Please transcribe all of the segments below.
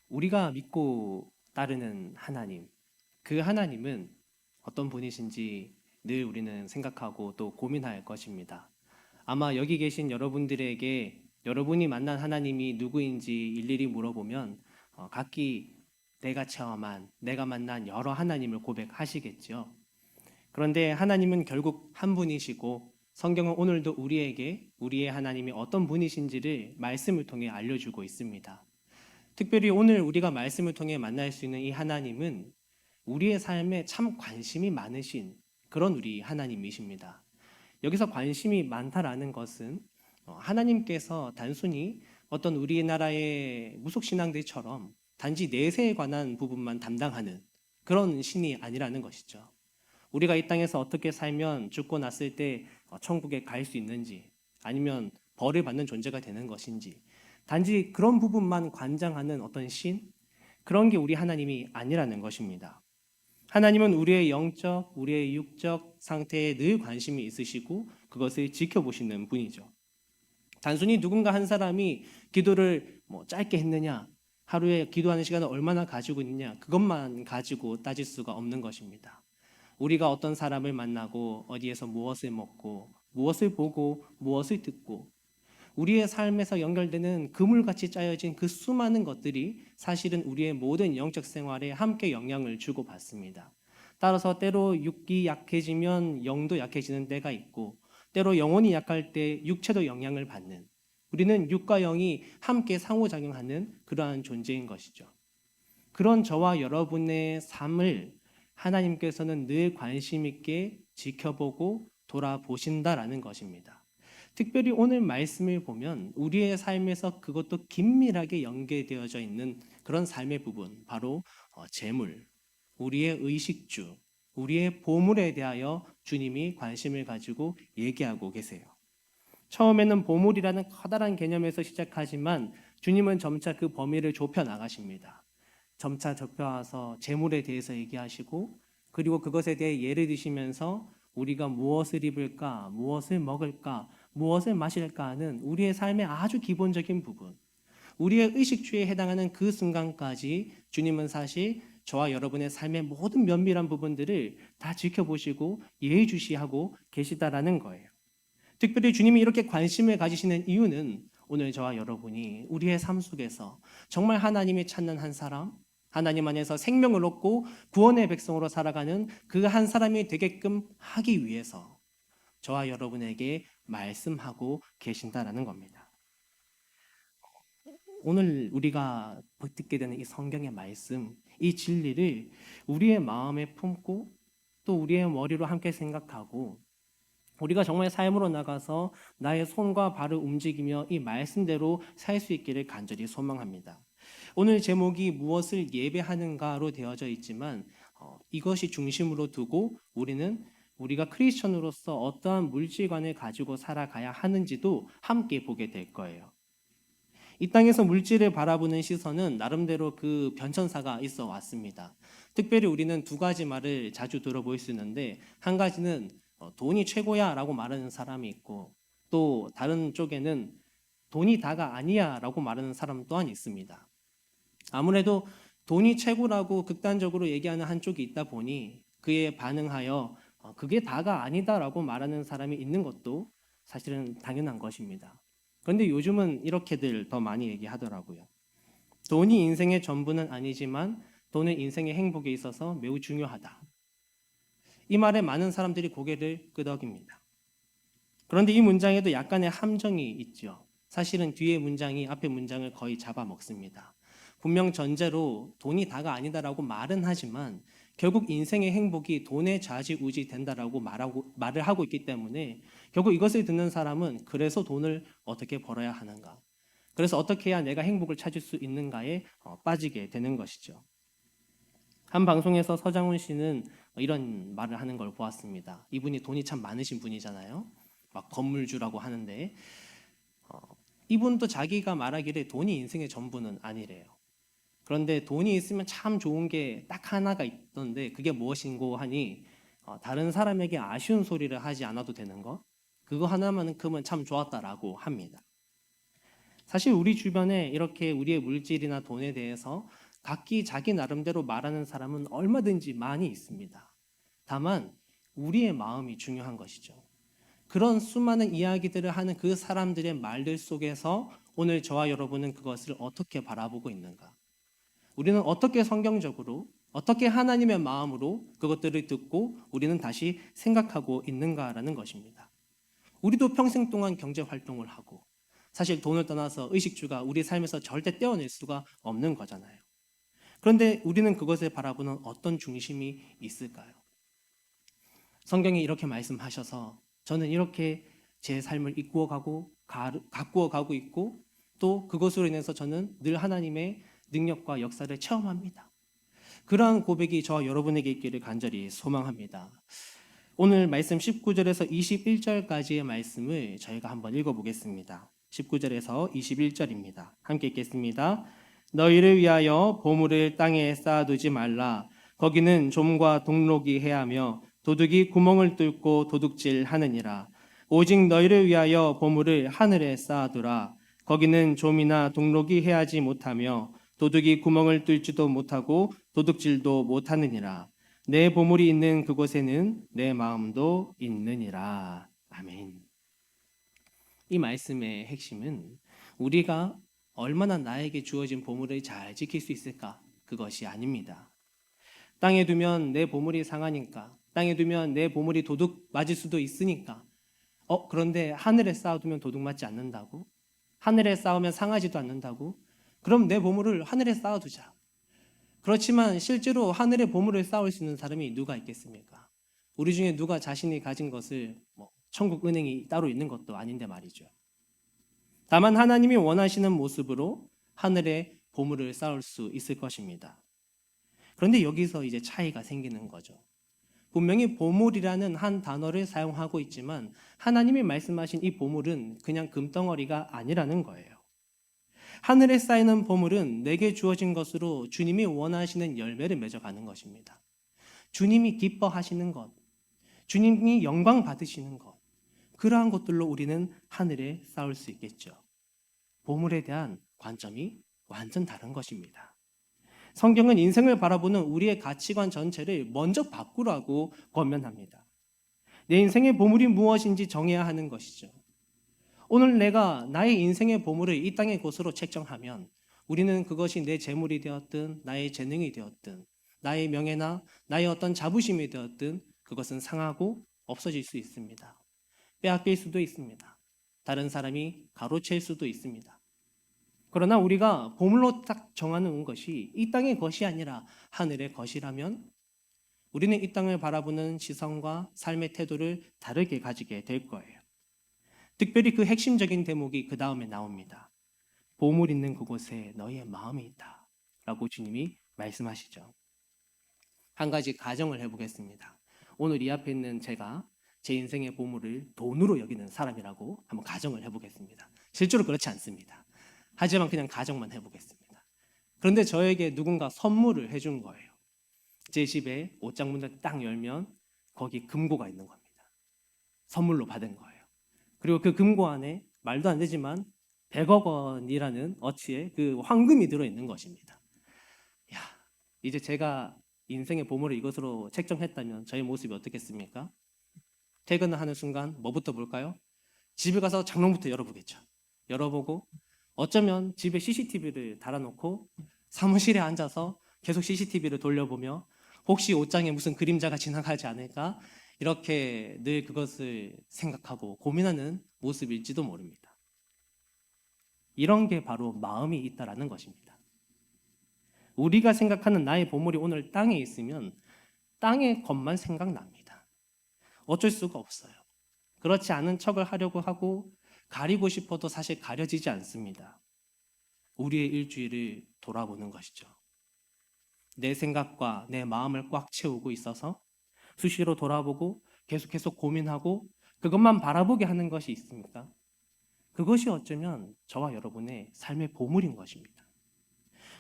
우리가 믿고 따르는 하나님, 그 하나님은 어떤 분이신지 늘 우리는 생각하고 또 고민할 것입니다. 아마 여기 계신 여러분들에게 여러분이 만난 하나님이 누구인지 일일이 물어보면 각기 내가 체험한, 내가 만난 여러 하나님을 고백하시겠죠. 그런데 하나님은 결국 한 분이시고 성경은 오늘도 우리에게 우리의 하나님이 어떤 분이신지를 말씀을 통해 알려주고 있습니다. 특별히 오늘 우리가 말씀을 통해 만날 수 있는 이 하나님은 우리의 삶에 참 관심이 많으신 그런 우리 하나님이십니다. 여기서 관심이 많다라는 것은 하나님께서 단순히 어떤 우리나라의 무속신앙들처럼 단지 내세에 관한 부분만 담당하는 그런 신이 아니라는 것이죠. 우리가 이 땅에서 어떻게 살면 죽고 났을 때 천국에 갈 수 있는지 아니면 벌을 받는 존재가 되는 것인지 단지 그런 부분만 관장하는 어떤 신 그런 게 우리 하나님이 아니라는 것입니다. 하나님은 우리의 영적, 우리의 육적 상태에 늘 관심이 있으시고 그것을 지켜보시는 분이죠. 단순히 누군가 한 사람이 기도를 짧게 했느냐, 하루에 기도하는 시간을 얼마나 가지고 있느냐, 그것만 가지고 따질 수가 없는 것입니다. 우리가 어떤 사람을 만나고 어디에서 무엇을 먹고 무엇을 보고 무엇을 듣고 우리의 삶에서 연결되는 그물같이 짜여진 그 수많은 것들이 사실은 우리의 모든 영적 생활에 함께 영향을 주고 받습니다. 따라서 때로 육이 약해지면 영도 약해지는 때가 있고 때로 영혼이 약할 때 육체도 영향을 받는 우리는 육과 영이 함께 상호작용하는 그러한 존재인 것이죠. 그런 저와 여러분의 삶을 하나님께서는 늘 관심 있게 지켜보고 돌아보신다라는 것입니다. 특별히 오늘 말씀을 보면 우리의 삶에서 그것도 긴밀하게 연계되어져 있는 그런 삶의 부분, 바로 재물, 우리의 의식주, 우리의 보물에 대하여 주님이 관심을 가지고 얘기하고 계세요. 처음에는 보물이라는 커다란 개념에서 시작하지만 주님은 점차 그 범위를 좁혀 나가십니다. 점차 좁혀와서 재물에 대해서 얘기하시고 그리고 그것에 대해 예를 드시면서 우리가 무엇을 입을까, 무엇을 먹을까, 무엇을 마실까 하는 우리의 삶의 아주 기본적인 부분, 우리의 의식주에 해당하는 그 순간까지 주님은 사실 저와 여러분의 삶의 모든 면밀한 부분들을 다 지켜보시고 예의주시하고 계시다라는 거예요. 특별히 주님이 이렇게 관심을 가지시는 이유는 오늘 저와 여러분이 우리의 삶 속에서 정말 하나님이 찾는 한 사람, 하나님 안에서 생명을 얻고 구원의 백성으로 살아가는 그 한 사람이 되게끔 하기 위해서 저와 여러분에게 말씀하고 계신다라는 겁니다. 오늘 우리가 듣게 되는 이 성경의 말씀, 이 진리를 우리의 마음에 품고 또 우리의 머리로 함께 생각하고 우리가 정말 삶으로 나가서 나의 손과 발을 움직이며 이 말씀대로 살 수 있기를 간절히 소망합니다. 오늘 제목이 무엇을 예배하는가로 되어져 있지만 이것이 중심으로 두고 우리가 크리스천으로서 어떠한 물질관을 가지고 살아가야 하는지도 함께 보게 될 거예요. 이 땅에서 물질을 바라보는 시선은 나름대로 그 변천사가 있어 왔습니다. 특별히 우리는 두 가지 말을 자주 들어볼 수 있는데 한 가지는 돈이 최고야 라고 말하는 사람이 있고 또 다른 쪽에는 돈이 다가 아니야 라고 말하는 사람 또한 있습니다. 아무래도 돈이 최고라고 극단적으로 얘기하는 한쪽이 있다 보니 그에 반응하여 그게 다가 아니다라고 말하는 사람이 있는 것도 사실은 당연한 것입니다. 그런데 요즘은 이렇게들 더 많이 얘기하더라고요. 돈이 인생의 전부는 아니지만 돈은 인생의 행복에 있어서 매우 중요하다. 이 말에 많은 사람들이 고개를 끄덕입니다. 그런데 이 문장에도 약간의 함정이 있죠. 사실은 뒤에 문장이 앞에 문장을 거의 잡아먹습니다. 분명 전제로 돈이 다가 아니다라고 말은 하지만 결국 인생의 행복이 돈에 좌지우지 된다라고 말을 하고 있기 때문에 결국 이것을 듣는 사람은 그래서 돈을 어떻게 벌어야 하는가? 그래서 어떻게 해야 내가 행복을 찾을 수 있는가에 빠지게 되는 것이죠. 한 방송에서 서장훈 씨는 이런 말을 하는 걸 보았습니다. 이분이 돈이 참 많으신 분이잖아요. 막 건물주라고 하는데 이분도 자기가 말하기를 돈이 인생의 전부는 아니래요. 그런데 돈이 있으면 참 좋은 게 딱 하나가 있던데 그게 무엇인고 하니 다른 사람에게 아쉬운 소리를 하지 않아도 되는 거 그거 하나만큼은 참 좋았다라고 합니다. 사실 우리 주변에 이렇게 우리의 물질이나 돈에 대해서 각기 자기 나름대로 말하는 사람은 얼마든지 많이 있습니다. 다만 우리의 마음이 중요한 것이죠. 그런 수많은 이야기들을 하는 그 사람들의 말들 속에서 오늘 저와 여러분은 그것을 어떻게 바라보고 있는가? 우리는 어떻게 성경적으로, 어떻게 하나님의 마음으로 그것들을 듣고 우리는 다시 생각하고 있는가라는 것입니다. 우리도 평생 동안 경제 활동을 하고 사실 돈을 떠나서 의식주가 우리 삶에서 절대 떼어낼 수가 없는 거잖아요. 그런데 우리는 그것을 바라보는 어떤 중심이 있을까요? 성경이 이렇게 말씀하셔서 저는 이렇게 제 삶을 이꾸어 가고 가꾸어 가고 있고 또 그것으로 인해서 저는 늘 하나님의 능력과 역사를 체험합니다. 그러한 고백이 저와 여러분에게 있기를 간절히 소망합니다. 오늘 말씀 19절에서 21절까지의 말씀을 저희가 한번 읽어보겠습니다. 19절에서 21절입니다. 함께 읽겠습니다. 너희를 위하여 보물을 땅에 쌓아두지 말라. 거기는 좀과 동록이 해하며 도둑이 구멍을 뚫고 도둑질하느니라. 오직 너희를 위하여 보물을 하늘에 쌓아두라. 거기는 좀이나 동록이 해하지 못하며 도둑이 구멍을 뚫지도 못하고 도둑질도 못하느니라. 내 보물이 있는 그곳에는 내 마음도 있느니라. 아멘. 이 말씀의 핵심은 우리가 얼마나 나에게 주어진 보물을 잘 지킬 수 있을까? 그것이 아닙니다. 땅에 두면 내 보물이 상하니까, 땅에 두면 내 보물이 도둑 맞을 수도 있으니까. 그런데 하늘에 쌓아두면 도둑 맞지 않는다고? 하늘에 쌓으면 상하지도 않는다고? 그럼 내 보물을 하늘에 쌓아두자. 그렇지만 실제로 하늘에 보물을 쌓을 수 있는 사람이 누가 있겠습니까? 우리 중에 누가 자신이 가진 것을 천국 은행이 따로 있는 것도 아닌데 말이죠. 다만 하나님이 원하시는 모습으로 하늘에 보물을 쌓을 수 있을 것입니다. 그런데 여기서 이제 차이가 생기는 거죠. 분명히 보물이라는 한 단어를 사용하고 있지만 하나님이 말씀하신 이 보물은 그냥 금덩어리가 아니라는 거예요. 하늘에 쌓이는 보물은 내게 주어진 것으로 주님이 원하시는 열매를 맺어가는 것입니다. 주님이 기뻐하시는 것, 주님이 영광 받으시는 것, 그러한 것들로 우리는 하늘에 쌓을 수 있겠죠. 보물에 대한 관점이 완전 다른 것입니다. 성경은 인생을 바라보는 우리의 가치관 전체를 먼저 바꾸라고 권면합니다. 내 인생의 보물이 무엇인지 정해야 하는 것이죠. 오늘 내가 나의 인생의 보물을 이 땅의 곳으로 책정하면 우리는 그것이 내 재물이 되었든 나의 재능이 되었든 나의 명예나 나의 어떤 자부심이 되었든 그것은 상하고 없어질 수 있습니다. 빼앗길 수도 있습니다. 다른 사람이 가로챌 수도 있습니다. 그러나 우리가 보물로 딱 정하는 것이 이 땅의 것이 아니라 하늘의 것이라면 우리는 이 땅을 바라보는 시선과 삶의 태도를 다르게 가지게 될 거예요. 특별히 그 핵심적인 대목이 그 다음에 나옵니다. 보물 있는 그곳에 너희의 마음이 있다 라고 주님이 말씀하시죠. 한 가지 가정을 해보겠습니다. 오늘 이 앞에 있는 제가 제 인생의 보물을 돈으로 여기는 사람이라고 한번 가정을 해보겠습니다. 실제로 그렇지 않습니다. 하지만 그냥 가정만 해보겠습니다. 그런데 저에게 누군가 선물을 해준 거예요. 제 집에 옷장 문을 딱 열면 거기 금고가 있는 겁니다. 선물로 받은 거예요. 그리고 그 금고 안에 말도 안 되지만 100억 원이라는 어치의 그 황금이 들어있는 것입니다. 야, 이제 제가 인생의 보물을 이것으로 책정했다면 저의 모습이 어떻겠습니까? 퇴근을 하는 순간 뭐부터 볼까요? 집에 가서 장롱부터 열어보겠죠. 열어보고 어쩌면 집에 CCTV를 달아놓고 사무실에 앉아서 계속 CCTV를 돌려보며 혹시 옷장에 무슨 그림자가 지나가지 않을까? 이렇게 늘 그것을 생각하고 고민하는 모습일지도 모릅니다. 이런 게 바로 마음이 있다라는 것입니다. 우리가 생각하는 나의 보물이 오늘 땅에 있으면 땅의 것만 생각납니다. 어쩔 수가 없어요. 그렇지 않은 척을 하려고 하고 가리고 싶어도 사실 가려지지 않습니다. 우리의 일주일을 돌아보는 것이죠. 내 생각과 내 마음을 꽉 채우고 있어서 수시로 돌아보고 계속 고민하고 그것만 바라보게 하는 것이 있습니까? 그것이 어쩌면 저와 여러분의 삶의 보물인 것입니다.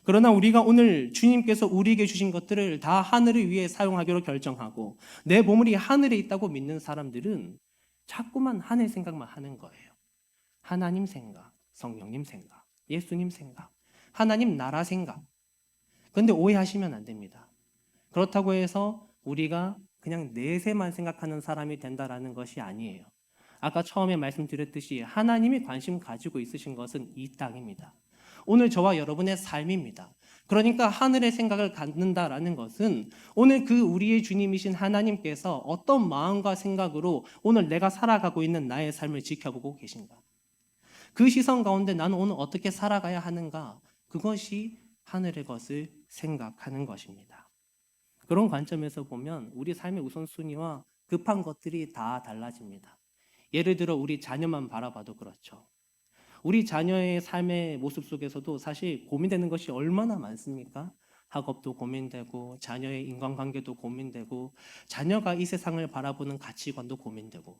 그러나 우리가 오늘 주님께서 우리에게 주신 것들을 다 하늘을 위해 사용하기로 결정하고 내 보물이 하늘에 있다고 믿는 사람들은 자꾸만 하늘 생각만 하는 거예요. 하나님 생각, 성령님 생각, 예수님 생각, 하나님 나라 생각. 그런데 오해하시면 안 됩니다. 그렇다고 해서 우리가 그냥 내세만 생각하는 사람이 된다라는 것이 아니에요. 아까 처음에 말씀드렸듯이 하나님이 관심 가지고 있으신 것은 이 땅입니다. 오늘 저와 여러분의 삶입니다. 그러니까 하늘의 생각을 갖는다라는 것은 오늘 그 우리의 주님이신 하나님께서 어떤 마음과 생각으로 오늘 내가 살아가고 있는 나의 삶을 지켜보고 계신가? 그 시선 가운데 나는 오늘 어떻게 살아가야 하는가? 그것이 하늘의 것을 생각하는 것입니다. 그런 관점에서 보면 우리 삶의 우선순위와 급한 것들이 다 달라집니다. 예를 들어 우리 자녀만 바라봐도 그렇죠. 우리 자녀의 삶의 모습 속에서도 사실 고민되는 것이 얼마나 많습니까? 학업도 고민되고 자녀의 인간관계도 고민되고 자녀가 이 세상을 바라보는 가치관도 고민되고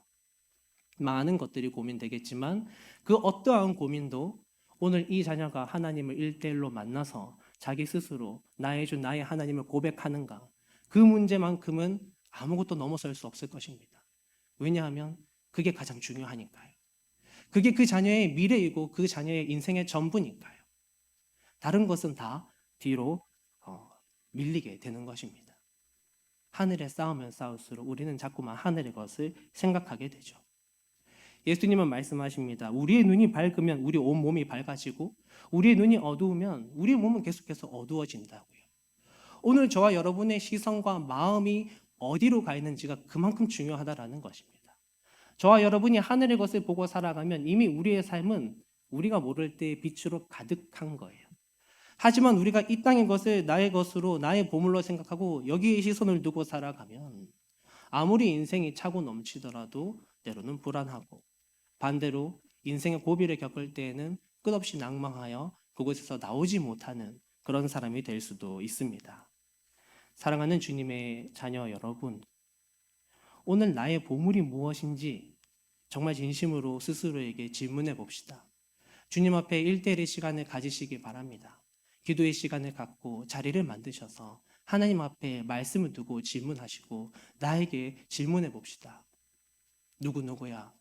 많은 것들이 고민되겠지만 그 어떠한 고민도 오늘 이 자녀가 하나님을 일대일로 만나서 자기 스스로 나의 주 나의 하나님을 고백하는가 그 문제만큼은 아무것도 넘어설 수 없을 것입니다. 왜냐하면 그게 가장 중요하니까요. 그게 그 자녀의 미래이고 그 자녀의 인생의 전부니까요. 다른 것은 다 뒤로 밀리게 되는 것입니다. 하늘에 쌓으면 쌓을수록 우리는 자꾸만 하늘의 것을 생각하게 되죠. 예수님은 말씀하십니다. 우리의 눈이 밝으면 우리 온 몸이 밝아지고 우리의 눈이 어두우면 우리의 몸은 계속해서 어두워진다고요. 오늘 저와 여러분의 시선과 마음이 어디로 가 있는지가 그만큼 중요하다라는 것입니다. 저와 여러분이 하늘의 것을 보고 살아가면 이미 우리의 삶은 우리가 모를 때의 빛으로 가득한 거예요. 하지만 우리가 이 땅의 것을 나의 것으로 나의 보물로 생각하고 여기에 시선을 두고 살아가면 아무리 인생이 차고 넘치더라도 때로는 불안하고 반대로 인생의 고비를 겪을 때에는 끝없이 낭망하여 그곳에서 나오지 못하는 그런 사람이 될 수도 있습니다. 사랑하는 주님의 자녀 여러분, 오늘 나의 보물이 무엇인지 정말 진심으로 스스로에게 질문해 봅시다. 주님 앞에 1대1의 시간을 가지시기 바랍니다. 기도의 시간을 갖고 자리를 만드셔서 하나님 앞에 말씀을 두고 질문하시고 나에게 질문해 봅시다. 누구야?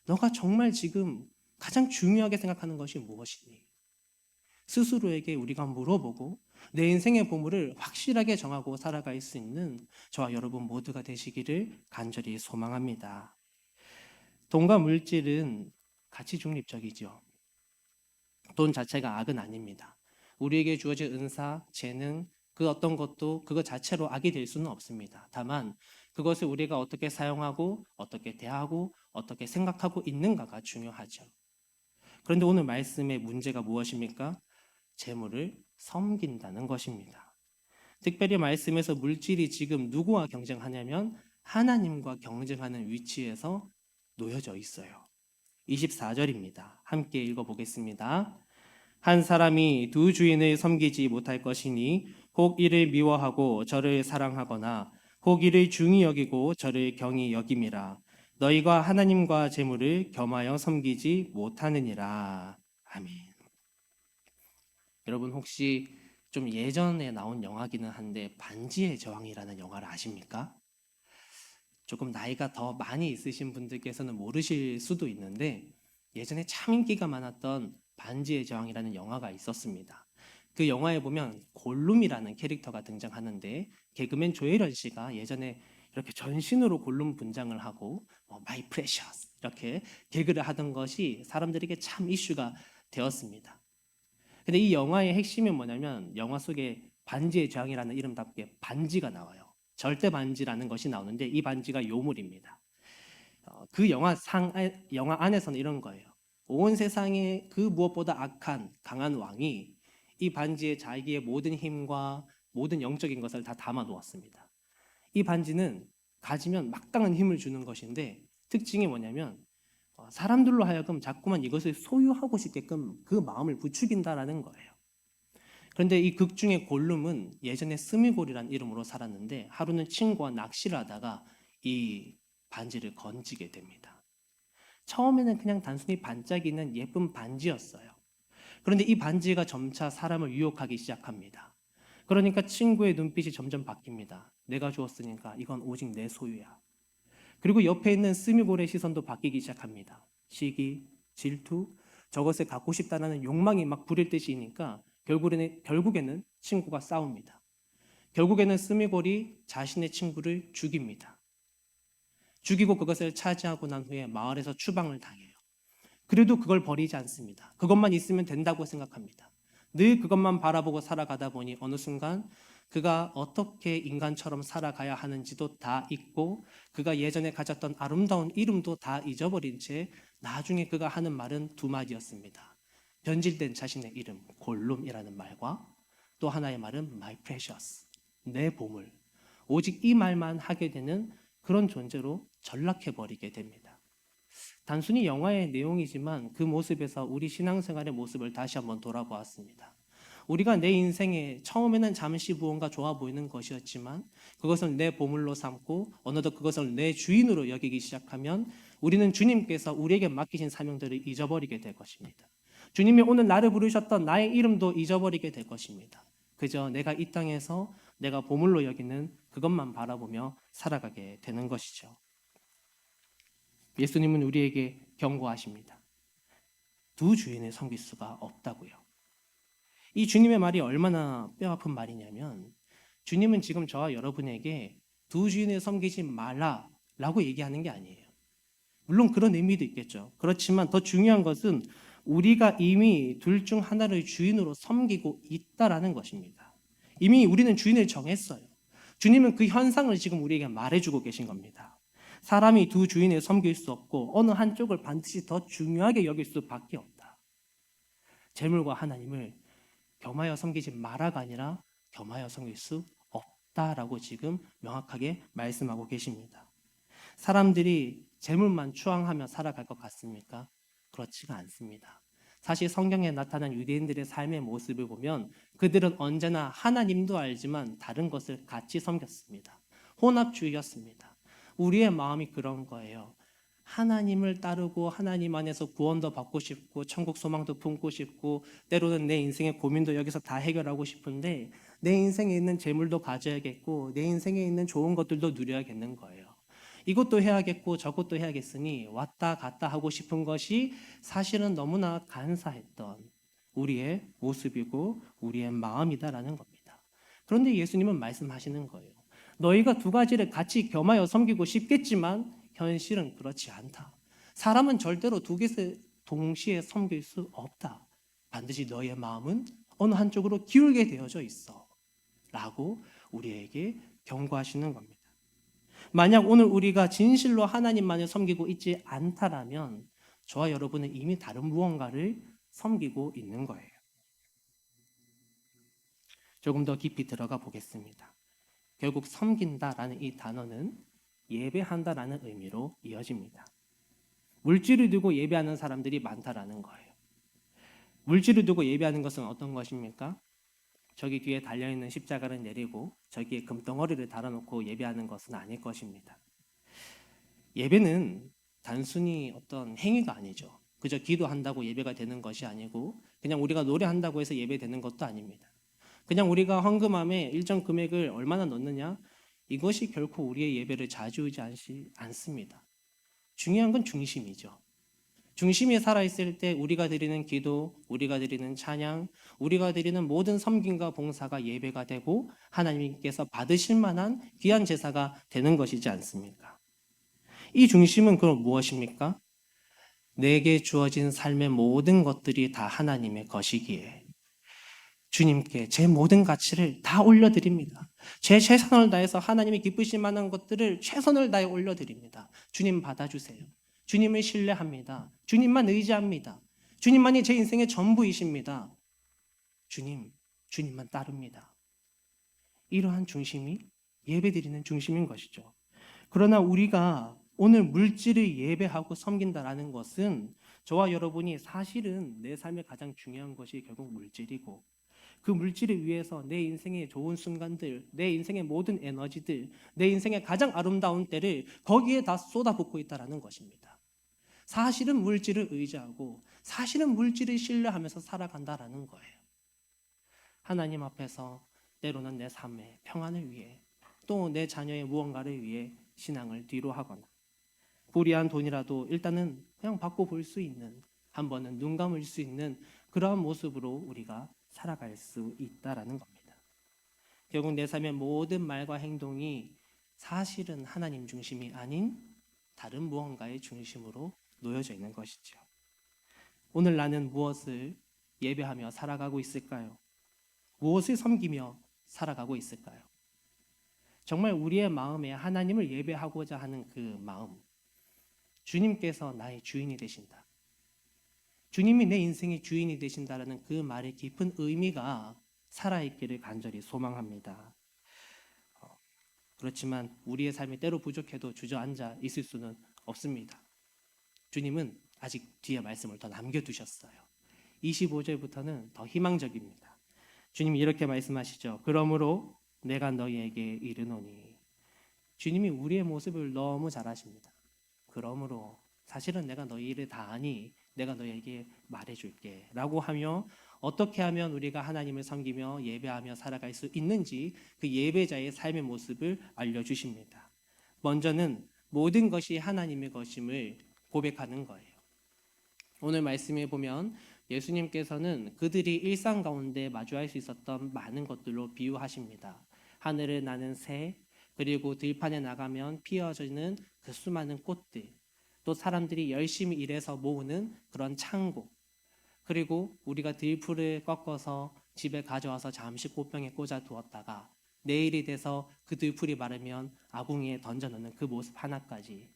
너가 정말 지금 가장 중요하게 생각하는 것이 무엇이니? 스스로에게 우리가 물어보고 내 인생의 보물을 확실하게 정하고 살아갈 수 있는 저와 여러분 모두가 되시기를 간절히 소망합니다. 돈과 물질은 가치 중립적이죠. 돈 자체가 악은 아닙니다. 우리에게 주어진 은사, 재능, 그 어떤 것도 그것 자체로 악이 될 수는 없습니다. 다만 그것을 우리가 어떻게 사용하고 어떻게 대하고 어떻게 생각하고 있는가가 중요하죠. 그런데 오늘 말씀의 문제가 무엇입니까? 재물을 섬긴다는 것입니다. 특별히 말씀에서 물질이 지금 누구와 경쟁하냐면 하나님과 경쟁하는 위치에서 놓여져 있어요. 24절입니다. 함께 읽어보겠습니다. 한 사람이 두 주인을 섬기지 못할 것이니 혹 이를 미워하고 저를 사랑하거나 혹 이를 중히 여기고 저를 경히 여김이라. 너희가 하나님과 재물을 겸하여 섬기지 못하느니라. 아멘. 여러분 혹시 좀 예전에 나온 영화기는 한데 반지의 제왕이라는 영화를 아십니까? 조금 나이가 더 많이 있으신 분들께서는 모르실 수도 있는데 예전에 참 인기가 많았던 반지의 제왕이라는 영화가 있었습니다. 그 영화에 보면 골룸이라는 캐릭터가 등장하는데 개그맨 조혜련 씨가 예전에 이렇게 전신으로 골룸 분장을 하고 My Precious 이렇게 개그를 하던 것이 사람들에게 참 이슈가 되었습니다. 근데 이 영화의 핵심이 뭐냐면 영화 속에 반지의 제왕이라는 이름답게 반지가 나와요. 절대 반지라는 것이 나오는데 이 반지가 요물입니다. 그 영화 안에서는 이런 거예요. 온 세상에 그 무엇보다 악한 강한 왕이 이 반지에 자기의 모든 힘과 모든 영적인 것을 다 담아 놓았습니다. 이 반지는 가지면 막강한 힘을 주는 것인데 특징이 뭐냐면 사람들로 하여금 자꾸만 이것을 소유하고 싶게끔 그 마음을 부추긴다라는 거예요. 그런데 이 극 중의 골룸은 예전에 스미골이라는 이름으로 살았는데 하루는 친구와 낚시를 하다가 이 반지를 건지게 됩니다. 처음에는 그냥 단순히 반짝이는 예쁜 반지였어요. 그런데 이 반지가 점차 사람을 유혹하기 시작합니다. 그러니까 친구의 눈빛이 점점 바뀝니다. 내가 주었으니까 이건 오직 내 소유야. 그리고 옆에 있는 스미골의 시선도 바뀌기 시작합니다. 시기, 질투, 저것을 갖고 싶다는 욕망이 막 부릴 듯이니까 결국에는 친구가 싸웁니다. 결국에는 스미골이 자신의 친구를 죽입니다. 죽이고 그것을 차지하고 난 후에 마을에서 추방을 당해요. 그래도 그걸 버리지 않습니다. 그것만 있으면 된다고 생각합니다. 늘 그것만 바라보고 살아가다 보니 어느 순간 그가 어떻게 인간처럼 살아가야 하는지도 다 잊고 그가 예전에 가졌던 아름다운 이름도 다 잊어버린 채 나중에 그가 하는 말은 두 마디였습니다. 변질된 자신의 이름 골룸이라는 말과 또 하나의 말은 my precious, 내 보물. 오직 이 말만 하게 되는 그런 존재로 전락해버리게 됩니다. 단순히 영화의 내용이지만 그 모습에서 우리 신앙생활의 모습을 다시 한번 돌아보았습니다. 우리가 내 인생에 처음에는 잠시 무언가 좋아 보이는 것이었지만 그것을 내 보물로 삼고 어느덧 그것을 내 주인으로 여기기 시작하면 우리는 주님께서 우리에게 맡기신 사명들을 잊어버리게 될 것입니다. 주님이 오늘 나를 부르셨던 나의 이름도 잊어버리게 될 것입니다. 그저 내가 이 땅에서 내가 보물로 여기는 그것만 바라보며 살아가게 되는 것이죠. 예수님은 우리에게 경고하십니다. 두 주인을 섬길 수가 없다고요. 이 주님의 말이 얼마나 뼈아픈 말이냐면 주님은 지금 저와 여러분에게 두 주인을 섬기지 말라라고 얘기하는 게 아니에요. 물론 그런 의미도 있겠죠. 그렇지만 더 중요한 것은 우리가 이미 둘 중 하나를 주인으로 섬기고 있다라는 것입니다. 이미 우리는 주인을 정했어요. 주님은 그 현상을 지금 우리에게 말해주고 계신 겁니다. 사람이 두 주인을 섬길 수 없고 어느 한쪽을 반드시 더 중요하게 여길 수밖에 없다. 재물과 하나님을 겸하여 섬기지 마라가 아니라 겸하여 섬길 수 없다라고 지금 명확하게 말씀하고 계십니다. 사람들이 재물만 추앙하며 살아갈 것 같습니까? 그렇지가 않습니다. 사실 성경에 나타난 유대인들의 삶의 모습을 보면 그들은 언제나 하나님도 알지만 다른 것을 같이 섬겼습니다. 혼합주의였습니다. 우리의 마음이 그런 거예요. 하나님을 따르고 하나님 안에서 구원도 받고 싶고 천국 소망도 품고 싶고 때로는 내 인생의 고민도 여기서 다 해결하고 싶은데 내 인생에 있는 재물도 가져야겠고 내 인생에 있는 좋은 것들도 누려야겠는 거예요. 이것도 해야겠고 저것도 해야겠으니 왔다 갔다 하고 싶은 것이 사실은 너무나 간사했던 우리의 모습이고 우리의 마음이다라는 겁니다. 그런데 예수님은 말씀하시는 거예요. 너희가 두 가지를 같이 겸하여 섬기고 싶겠지만 현실은 그렇지 않다. 사람은 절대로 두 개를 동시에 섬길 수 없다. 반드시 너의 마음은 어느 한쪽으로 기울게 되어져 있어. 라고 우리에게 경고하시는 겁니다. 만약 오늘 우리가 진실로 하나님만을 섬기고 있지 않다라면 저와 여러분은 이미 다른 무언가를 섬기고 있는 거예요. 조금 더 깊이 들어가 보겠습니다. 결국 섬긴다라는 이 단어는 예배한다라는 의미로 이어집니다. 물질을 두고 예배하는 사람들이 많다라는 거예요. 물질을 두고 예배하는 것은 어떤 것입니까? 저기 뒤에 달려있는 십자가를 내리고 저기에 금덩어리를 달아놓고 예배하는 것은 아닐 것입니다. 예배는 단순히 어떤 행위가 아니죠. 그저 기도한다고 예배가 되는 것이 아니고 그냥 우리가 노래한다고 해서 예배되는 것도 아닙니다. 그냥 우리가 헌금함에 일정 금액을 얼마나 넣느냐 이것이 결코 우리의 예배를 좌지우지 않습니다. 중요한 건 중심이죠. 중심이 살아있을 때 우리가 드리는 기도, 우리가 드리는 찬양, 우리가 드리는 모든 섬김과 봉사가 예배가 되고 하나님께서 받으실 만한 귀한 제사가 되는 것이지 않습니까? 이 중심은 그럼 무엇입니까? 내게 주어진 삶의 모든 것들이 다 하나님의 것이기에 주님께 제 모든 가치를 다 올려드립니다. 제 최선을 다해서 하나님이 기쁘실 만한 것들을 최선을 다해 올려드립니다. 주님 받아주세요. 주님을 신뢰합니다. 주님만 의지합니다. 주님만이 제 인생의 전부이십니다. 주님만 따릅니다. 이러한 중심이 예배드리는 중심인 것이죠. 그러나 우리가 오늘 물질을 예배하고 섬긴다라는 것은 저와 여러분이 사실은 내 삶의 가장 중요한 것이 결국 물질이고 그 물질을 위해서 내 인생의 좋은 순간들, 내 인생의 모든 에너지들, 내 인생의 가장 아름다운 때를 거기에 다 쏟아붓고 있다는 것입니다. 사실은 물질을 의지하고 사실은 물질을 신뢰하면서 살아간다라는 거예요. 하나님 앞에서 때로는 내 삶의 평안을 위해 또 내 자녀의 무언가를 위해 신앙을 뒤로 하거나 불이한 돈이라도 일단은 그냥 받고 볼 수 있는 한 번은 눈 감을 수 있는 그러한 모습으로 우리가 살아갈 수 있다라는 겁니다. 결국 내 삶의 모든 말과 행동이 사실은 하나님 중심이 아닌 다른 무언가의 중심으로 놓여져 있는 것이죠. 오늘 나는 무엇을 예배하며 살아가고 있을까요? 무엇을 섬기며 살아가고 있을까요? 정말 우리의 마음에 하나님을 예배하고자 하는 그 마음, 주님께서 나의 주인이 되신다. 주님이 내 인생의 주인이 되신다라는 그 말의 깊은 의미가 살아있기를 간절히 소망합니다. 그렇지만 우리의 삶이 때로 부족해도 주저앉아 있을 수는 없습니다. 주님은 아직 뒤에 말씀을 더 남겨두셨어요. 25절부터는 더 희망적입니다. 주님이 이렇게 말씀하시죠. 그러므로 내가 너희에게 이르노니. 주님이 우리의 모습을 너무 잘 아십니다. 그러므로 사실은 내가 너희 일을 다 아니 내가 너희에게 말해줄게 라고 하며 어떻게 하면 우리가 하나님을 섬기며 예배하며 살아갈 수 있는지 그 예배자의 삶의 모습을 알려주십니다. 먼저는 모든 것이 하나님의 것임을 고백하는 거예요. 오늘 말씀에 보면 예수님께서는 그들이 일상 가운데 마주할 수 있었던 많은 것들로 비유하십니다. 하늘에 나는 새, 그리고 들판에 나가면 피어지는 그 수많은 꽃들, 또 사람들이 열심히 일해서 모으는 그런 창고, 그리고 우리가 들풀을 꺾어서 집에 가져와서 잠시 꽃병에 꽂아 두었다가 내일이 돼서 그 들풀이 마르면 아궁이에 던져놓는 그 모습 하나까지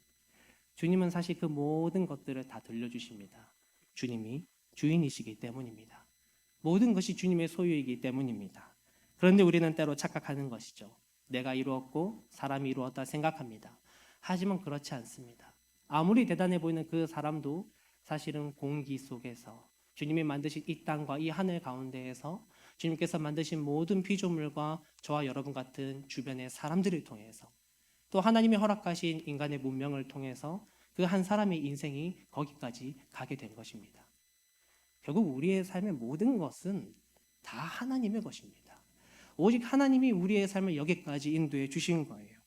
주님은 사실 그 모든 것들을 다 들려주십니다. 주님이 주인이시기 때문입니다. 모든 것이 주님의 소유이기 때문입니다. 그런데 우리는 때로 착각하는 것이죠. 내가 이루었고 사람이 이루었다 생각합니다. 하지만 그렇지 않습니다. 아무리 대단해 보이는 그 사람도 사실은 공기 속에서 주님이 만드신 이 땅과 이 하늘 가운데에서 주님께서 만드신 모든 피조물과 저와 여러분 같은 주변의 사람들을 통해서 또 하나님이 허락하신 인간의 문명을 통해서 그 한 사람의 인생이 거기까지 가게 된 것입니다. 결국 우리의 삶의 모든 것은 다 하나님의 것입니다. 오직 하나님이 우리의 삶을 여기까지 인도해 주신 거예요.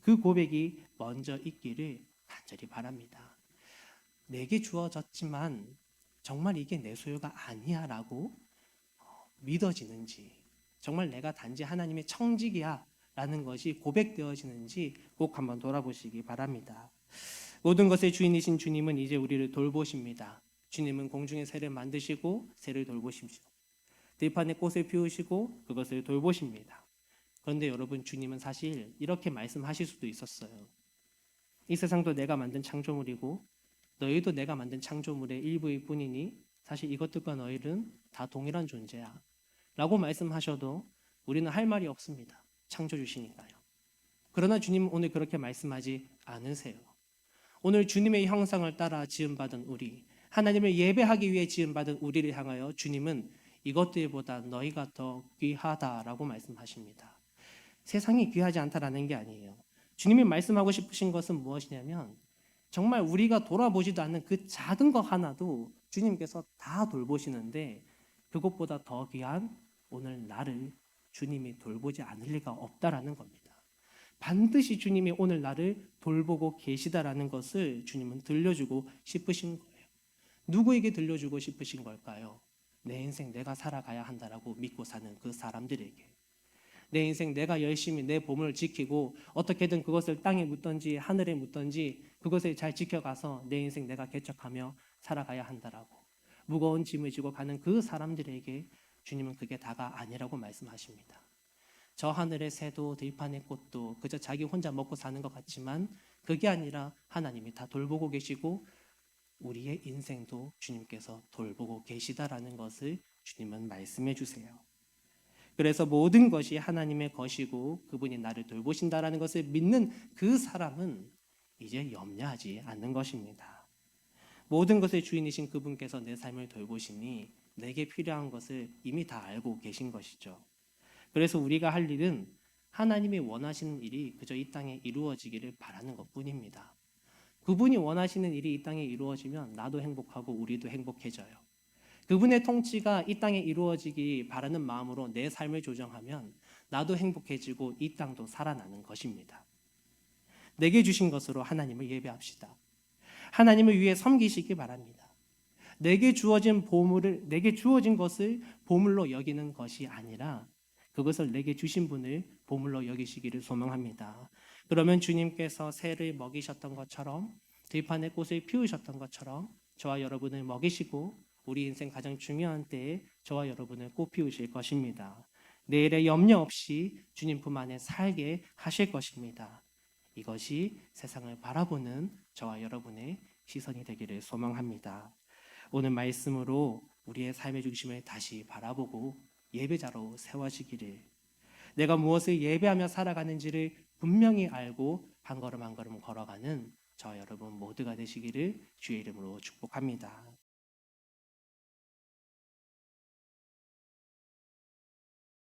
그 고백이 먼저 있기를 간절히 바랍니다. 내게 주어졌지만 정말 이게 내 소유가 아니야 라고 믿어지는지, 정말 내가 단지 하나님의 청직이야 라는 것이 고백되어지는지 꼭 한번 돌아보시기 바랍니다. 모든 것의 주인이신 주님은 이제 우리를 돌보십니다. 주님은 공중의 새를 만드시고 새를 돌보십시오. 들판에 꽃을 피우시고 그것을 돌보십니다. 그런데 여러분, 주님은 사실 이렇게 말씀하실 수도 있었어요. 이 세상도 내가 만든 창조물이고 너희도 내가 만든 창조물의 일부일 뿐이니 사실 이것들과 너희는 다 동일한 존재야 라고 말씀하셔도 우리는 할 말이 없습니다. 창조주시니까요. 그러나 주님은 오늘 그렇게 말씀하지 않으세요. 오늘 주님의 형상을 따라 지음받은 우리, 하나님을 예배하기 위해 지음받은 우리를 향하여 주님은 이것들보다 너희가 더 귀하다라고 말씀하십니다. 세상이 귀하지 않다라는 게 아니에요. 주님이 말씀하고 싶으신 것은 무엇이냐면 정말 우리가 돌아보지도 않는 그 작은 것 하나도 주님께서 다 돌보시는데 그것보다 더 귀한 오늘 나를 주님이 돌보지 않을 리가 없다라는 겁니다. 반드시 주님이 오늘 나를 돌보고 계시다라는 것을 주님은 들려주고 싶으신 거예요. 누구에게 들려주고 싶으신 걸까요? 내 인생 내가 살아가야 한다라고 믿고 사는 그 사람들에게. 내 인생 내가 열심히 내 보물을 지키고 어떻게든 그것을 땅에 묻든지 하늘에 묻든지 그것을 잘 지켜가서 내 인생 내가 개척하며 살아가야 한다라고 무거운 짐을 지고 가는 그 사람들에게 주님은 그게 다가 아니라고 말씀하십니다. 저 하늘의 새도 들판의 꽃도 그저 자기 혼자 먹고 사는 것 같지만 그게 아니라 하나님이 다 돌보고 계시고 우리의 인생도 주님께서 돌보고 계시다라는 것을 주님은 말씀해 주세요. 그래서 모든 것이 하나님의 것이고 그분이 나를 돌보신다라는 것을 믿는 그 사람은 이제 염려하지 않는 것입니다. 모든 것의 주인이신 그분께서 내 삶을 돌보시니 내게 필요한 것을 이미 다 알고 계신 것이죠. 그래서 우리가 할 일은 하나님이 원하시는 일이 그저 이 땅에 이루어지기를 바라는 것뿐입니다. 그분이 원하시는 일이 이 땅에 이루어지면 나도 행복하고 우리도 행복해져요. 그분의 통치가 이 땅에 이루어지기 바라는 마음으로 내 삶을 조정하면 나도 행복해지고 이 땅도 살아나는 것입니다. 내게 주신 것으로 하나님을 예배합시다. 하나님을 위해 섬기시기 바랍니다. 내게 주어진 보물을 내게 주어진 것을 보물로 여기는 것이 아니라 그것을 내게 주신 분을 보물로 여기시기를 소망합니다. 그러면 주님께서 새를 먹이셨던 것처럼 들판에 꽃을 피우셨던 것처럼 저와 여러분을 먹이시고 우리 인생 가장 중요한 때에 저와 여러분을 꽃 피우실 것입니다. 내일의 염려 없이 주님 품 안에 살게 하실 것입니다. 이것이 세상을 바라보는 저와 여러분의 시선이 되기를 소망합니다. 오늘 말씀으로 우리의 삶의 중심을 다시 바라보고 예배자로 세워지기를, 내가 무엇을 예배하며 살아가는지를 분명히 알고 한 걸음 한 걸음 걸어가는 저 여러분 모두가 되시기를 주의 이름으로 축복합니다.